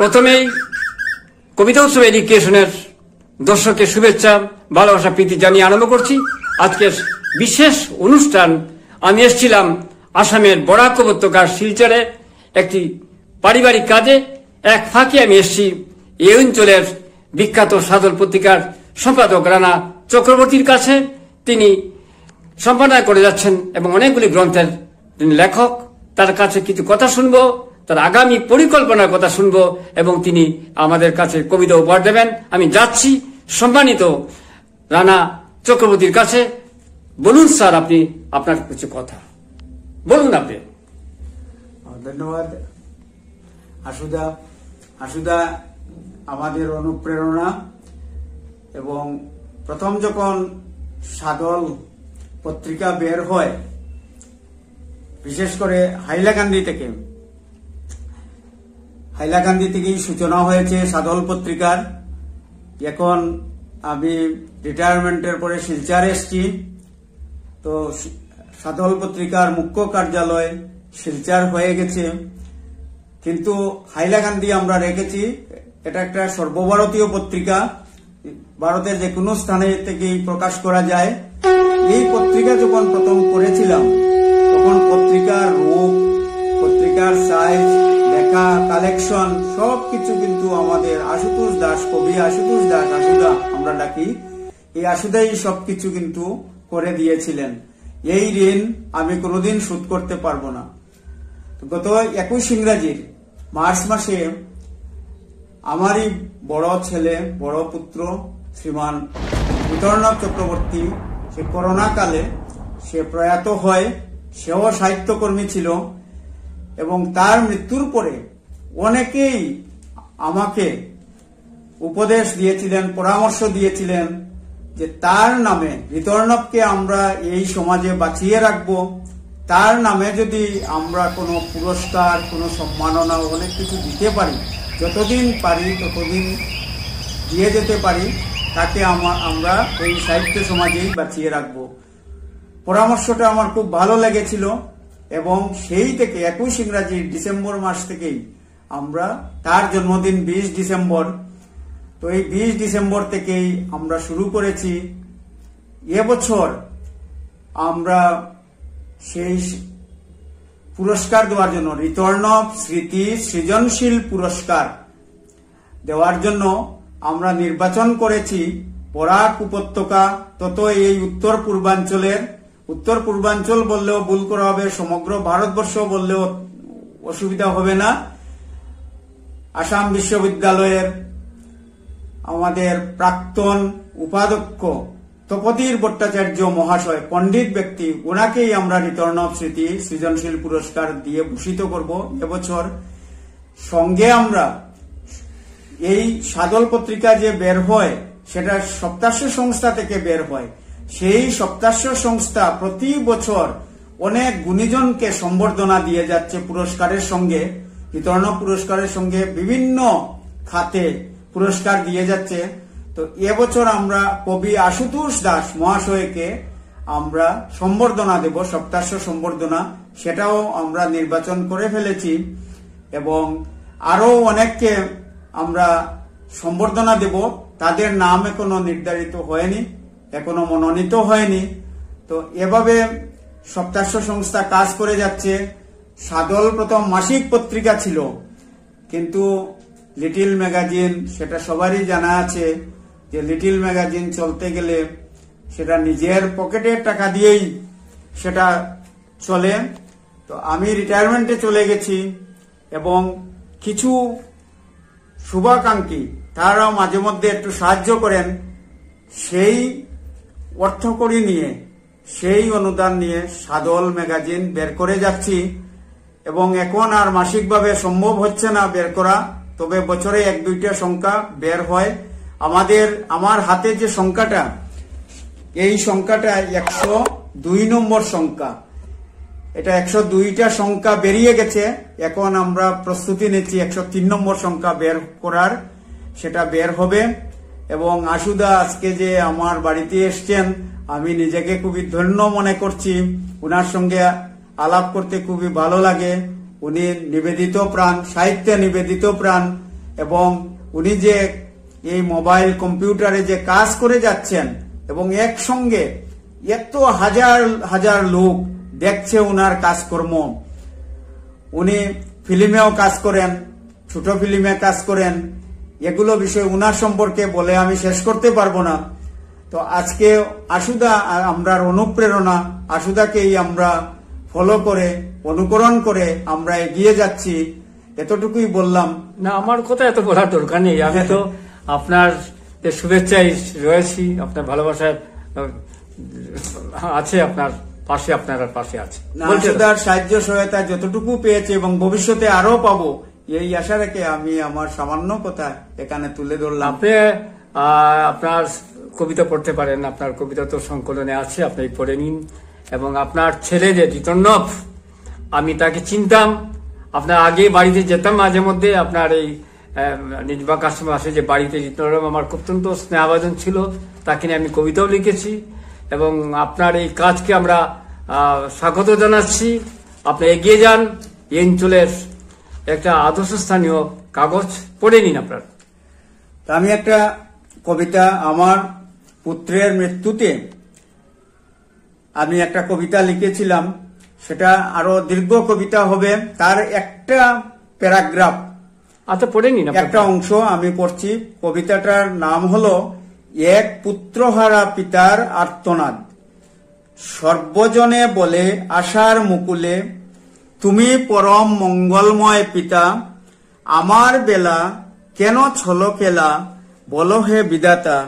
প্রথমেই কবিতা উৎসব এডুকেশনের দর্শককে শুভেচ্ছা ভালোবাসা প্রীতি জানিয়ে আরম্ভ করছি আজকের বিশেষ অনুষ্ঠান। আমি এসেছিলাম আসামের বরাক উপত্যকার শিলচরে একটি পারিবারিক কাজে। এক ফাঁকে আমি এসেছি এই অঞ্চলের বিখ্যাত সাধল পত্রিকার সম্পাদক রানা চক্রবর্তীর কাছে। তিনি সম্পাদনা করে যাচ্ছেন এবং অনেকগুলি গ্রন্থের তিনি লেখক। তার কাছে কিছু কথা শুনবো, তার আগামী পরিকল্পনার কথা শুনবো এবং তিনি আমাদের কাছে কবিতা উপহার দেবেন। আমি যাচ্ছি সম্মানিত রানা চক্রবর্তীর কাছে। বলুন স্যার, আপনি আপনার কিছু কথা বলুন। আপনি ধন্যবাদ আশুদা আমাদের অনুপ্রেরণা। এবং প্রথম যখন সাধল পত্রিকা বের হয়, বিশেষ করে হাইলাকান্দি থেকেই সূচনা হয়েছে সাধল পত্রিকার। এখন আমি রিটায়ারমেন্টের পরে শিলচর এসছি, তো সাধল পত্রিকার মুখ্য কার্যালয় শিলচর হয়ে গেছে, কিন্তু হাইলাকান্দি আমরা রেখেছি। এটা একটা সর্বভারতীয় পত্রিকা, ভারতের যে কোনো স্থানে থেকেই প্রকাশ করা যায়। এই পত্রিকা যখন প্রথম করেছিলাম তখন পত্রিকার রূপ, পত্রিকার সাইজ, লেখা, কালেকশন সবকিছু কিন্তু আমাদের আশুতোষ দাস, কবি আশুতোষ দাস, আশুদা আমরা ডাকি, এই আশুদাই সবকিছু কিন্তু করে দিয়েছিলেন। এই ঋণ আমি কোনোদিন শোধ করতে পারবো না। গত 21 ইংরাজির মার্চ মাসে আমারই বড় ছেলে, বড় পুত্র শ্রীমান বিতরণনাথ চক্রবর্তী, সে করোনা কালে সে প্রয়াত হয়। সেও সাহিত্যকর্মী ছিল এবং তার মৃত্যুর পরে অনেকেই আমাকে উপদেশ দিয়েছিলেন, পরামর্শ দিয়েছিলেন যে তার নামে বিতরণকে আমরা এই সমাজে বাঁচিয়ে রাখবো। তার নামে যদি আমরা কোনো পুরস্কার, কোনো সম্মাননা, অনেক কিছু দিতে পারি, যতদিন পারি ততদিন দিয়ে যেতে পারি, তাকে আমরা এই সাহিত্য সমাজেই বাঁচিয়ে রাখবো। পরামর্শটা আমার খুব ভালো লেগেছিল এবং সেই থেকে 21 ইংরাজি ডিসেম্বর মাস থেকেই আমরা, তার জন্মদিন 20 ডিসেম্বর, তো এই 20 ডিসেম্বর থেকেই আমরা শুরু করেছি। এবছর আমরা সেই পুরস্কার দেওয়ার জন্য, রিটার্ন অফ স্মৃতি সৃজনশীল পুরস্কার দেওয়ার জন্য আমরা নির্বাচন করেছি বরাক উপত্যকা, তত এই উত্তর পূর্বাঞ্চল বললেও ভুল করা হবে, সমগ্র ভারতবর্ষ বললেও অসুবিধা হবে না। আসাম বিশ্ববিদ্যালয়ের আমাদের প্রাক্তন উপাধ্যক্ষ তপোধীর ভট্টাচার্য মহাশয়, পণ্ডিত ব্যক্তি, ওনাকেই আমরা রিটার্ন অফ স্মৃতি সৃজনশীল পুরস্কার দিয়ে ভূষিত করব এবছর। সঙ্গে আমরা এই সাধল পত্রিকা যে বের হয় সেটা সপ্তাশ্য সংস্থা থেকে বের হয়। সেই সপ্তাশ্য সংস্থা প্রতি বছর অনেক গুণীজনকে সম্বর্ধনা দিয়ে যাচ্ছে পুরস্কারের সঙ্গে, রিটার্ন পুরস্কারের সঙ্গে বিভিন্ন খাতে পুরস্কার দিয়ে যাচ্ছে। তো এবছর আমরা কবি আশুতোষ দাস মহাশয়কে আমরা সম্বর্ধনা দেব, সপ্তাশ্য সম্বর্ধনা, সেটাও আমরা নির্বাচন করে ফেলেছি এবং আরো অনেককে আমরা সম্বর্ধনা দেব। তাদের নাম এখনো নির্ধারিত হয়নি, এখনো মনোনীত হয়নি। তো এভাবে সপ্তাশ্য সংস্থা কাজ করে যাচ্ছে। সাধল প্রথম মাসিক পত্রিকা ছিল, কিন্তু লিটিল ম্যাগাজিন, সেটা সবারই জানা আছে যে লিটিল ম্যাগাজিন চলতে গেলে সেটা নিজের পকেটের টাকা দিয়েই সেটা চলে। তো আমি রিটায়ারমেন্টে চলে গেছি এবং কিছু শুভাকাঙ্ক্ষী তারাও মাঝে মধ্যে একটু সাহায্য করেন। সেই অর্থকড়ি নিয়ে, সেই অনুদান নিয়ে সাধল ম্যাগাজিন বের করে যাচ্ছি এবং এখন আর মাসিকভাবে সম্ভব হচ্ছে না বের করা, তবে বছরে 1-2টা সংখ্যা বের হয়। আমার হাতে যে সংখ্যাটা, এই সংখ্যাটা 102 নম্বর সংখ্যা। এটা 102টা সংখ্যা বেরিয়ে গেছে, এখন আমরা প্রস্তুতি নিচ্ছি 103 নম্বর সংখ্যা বের করার, সেটা বের হবে। এবং আশুদা আজকে যে আমার বাড়িতে এসছেন, আমি নিজেকে খুবই ধন্য মনে করছি। ওনার সঙ্গে আলাপ করতে খুবই ভালো লাগে। উনি নিবেদিত প্রাণ, সাহিত্যে নিবেদিত প্রাণ এবং উনি যে এই মোবাইল কম্পিউটারে যে কাজ করে যাচ্ছেন এবং একসঙ্গে এত হাজার হাজার লোক দেখছে উনার কাজকর্ম। উনি ফিল্মেও কাজ করেন, ছোট ফিল্মে কাজ করেন, এগুলো বিষয় উনার সম্পর্কে বলে আমি শেষ করতে পারবো না। তো আজকে আশুদা আমরার অনুপ্রেরণা, আশুদাকেই আমরা ফলো করে অনুকরণ করে আমরা এগিয়ে যাচ্ছি, এতটুকুই বললাম। না, আমার কথা এত বলার দরকার নেই। আমি তো আপনার শুভেচ্ছায় রয়েছি, আপনার ভালোবাসায় আছে, আপনার পাশে, আপনার পাশে আছে। আশুদার সাহায্য সহায়তা যতটুকু পেয়েছে এবং ভবিষ্যতে আরো পাবো, এই আশা রেখে আমি আমার সামান্য কথা এখানে তুলে ধরলাম। আপনি আপনার কবিতা পড়তে পারেন, আপনার কবিতা তো সংকলনে আছে, আপনি পড়ে নিন। এবং আপনার ছেলে যে জিতন্নভ, আমি তাকে চিনতাম, আপনার আগে বাড়িতে যেতাম মাঝে মধ্যে, আপনার এই নির্বাক আশ্রমে আসে যে বাড়িতে জিতন্নভ আমার অত্যন্ত স্নেহভাজন ছিল, তাকে নিয়ে আমি কবিতাও লিখেছি। এবং আপনার এই কাজকে আমরা স্বাগত জানাচ্ছি। আপনি এগিয়ে যান, এই অঞ্চলের একটা আদর্শ স্থানীয় কাগজ পড়ে নিন আপনার। আমি একটা কবিতা, আমার পুত্রের মৃত্যুতে আমি একটা কবিতা লিখেছিলাম, সেটা আরো দীর্ঘ কবিতা হবে, তার একটা প্যারাগ্রাফ, আচ্ছা পড়ে নিন একটা অংশ আমি পড়ছি। কবিতাটার নাম হলো এক পুত্রহারা পিতার আর্তনাদ। সর্বজনে বলে আশার মুকুলে, তুমি পরম মঙ্গলময় পিতা, আমার বেলা কেন ছলো খেলা, বলো হে বিধাতা।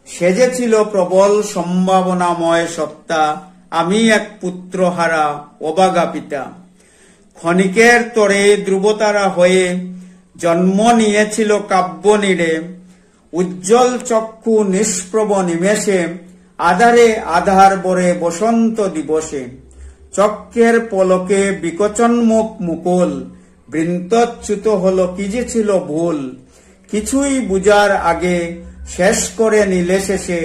সেজেছিল প্রবল সম্ভাবনাময় সত্তা, আমি এক পুত্রহারা অবাগা পিতা। ক্ষণিকের তরে ধ্রুবতারা হয়ে জন্ম নিয়েছিল কাব্য নীড়ে, উজ্জ্বল চক্ষু নিষ্প্রভ নিমেষে, আধারে আধার বরে বসন্ত দিবসে। চক্রের পলকে বিকচন মুখ মুকুল, বৃন্তচ্যুত হলো কি যে ছিল ভুল। কিছুই বুঝার আগে শেষ করে নিলে শেষে,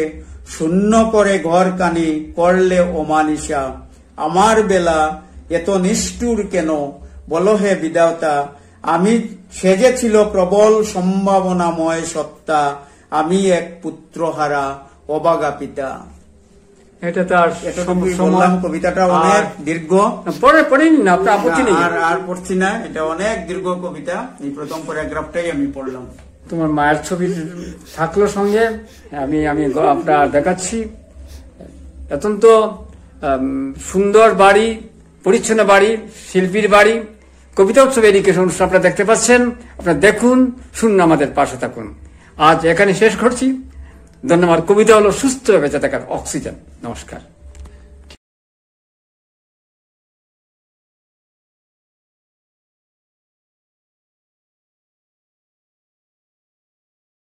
শূন্য করে ঘর কানি করলে অমানিসা। আমার বেলা এত নিষ্ঠুর কেন, বলো হে বিধাতা। আমি সেজেছিল প্রবল সম্ভাবনাময় সত্তা, আমি এক পুত্রহারা অবাগা পিতা। এটা তার বললাম, কবিতাটা অনেক দীর্ঘ, পড়েন না, আপনার আপত্তি নেই। আর পড়ছি না, এটা অনেক দীর্ঘ কবিতা। এই প্রথম প্যারাগ্রাফটাই আমি পড়লাম। তোমার মায়ের ছবি থাকলো সঙ্গে, আমি আপনার দেখাচ্ছি। অত্যন্ত সুন্দর বাড়ি, পরিচ্ছন্ন বাড়ি, শিল্পীর বাড়ি। কবিতা উৎসব এডুকেশন অনুষ্ঠান আপনারা দেখতে পাচ্ছেন, আপনারা দেখুন, শুনুন, আমাদের পাশে থাকুন। আজ এখানে শেষ করছি। ধন্যবাদ। কবিতা হলো সুস্থ বেঁচে থাকার অক্সিজেন। নমস্কার।